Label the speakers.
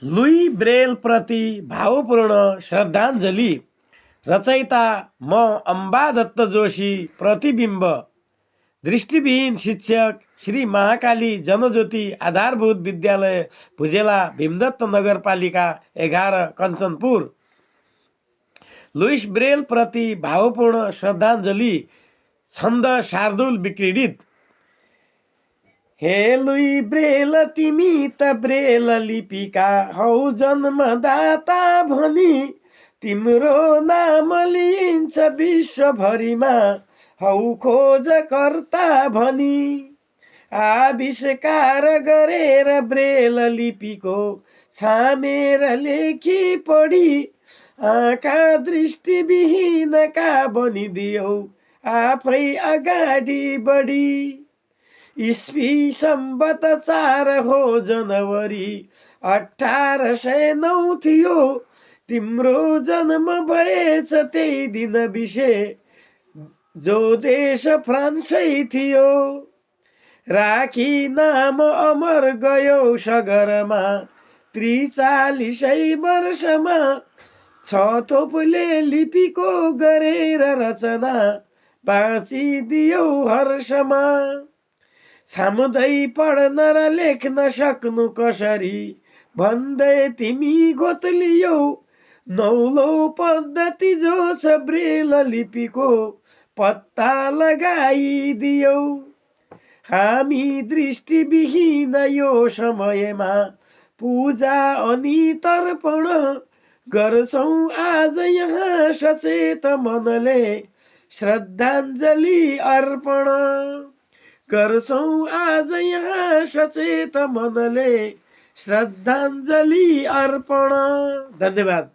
Speaker 1: लुई ब्रेल प्रति भावपूर्ण श्रद्धाञ्जली। रचयिता म अम्बादत्त जोशी। प्रतिबिम्ब दृष्टिविहीन शिक्षक, श्री महाकाली जनज्योति आधारभूत विद्यालय, भुजेला, भीमदत्त नगरपालिका 11, कञ्चनपुर। लुइस ब्रेल प्रति भावपूर्ण श्रद्धाञ्जली। छन्द शार्दुल विक्रीडित। हे लुई ब्रेल, तिमी त ब्रेल लिपिका हौ, जन्मदाता भनी तिम्रो नाम लिइन्छ विश्वभरिमा, हौ खोजकर्ता भनी। आविष्कार गरेर ब्रेल लिपिको छामेर लेखी पढी, आँखा दृष्टिविहीनका बनिदियौ आफै अगाडि बढी। इस्वी सम्बत 4 हो जनवरी 1809 थियो, तिम्रो जन्म भएछ त्यही दिन बिसे, जो देश फ्रान्सै थियो। राखी नाम अमर गयो सगरमा 43 वर्षमा, 6 थोपले लिपिको गरेर रचना बाँचिदियौ हर्षमा। छाम्दै पढ्न र लेख्न सक्नु कसरी भन्दै तिमी गोतलियौ, नौलो पद्धति जो छ ब्रेल लिपिको पत्ता लगाइदियौ। हामी दृष्टिविहीन यो समयमा पूजा अनि तर्पण गर्छौं आज यहाँ सचेत मनले, श्रद्धाञ्जली अर्पण गर्छौं आज यहाँ सचेत मनले, श्रद्धाञ्जली अर्पण। धन्यवाद।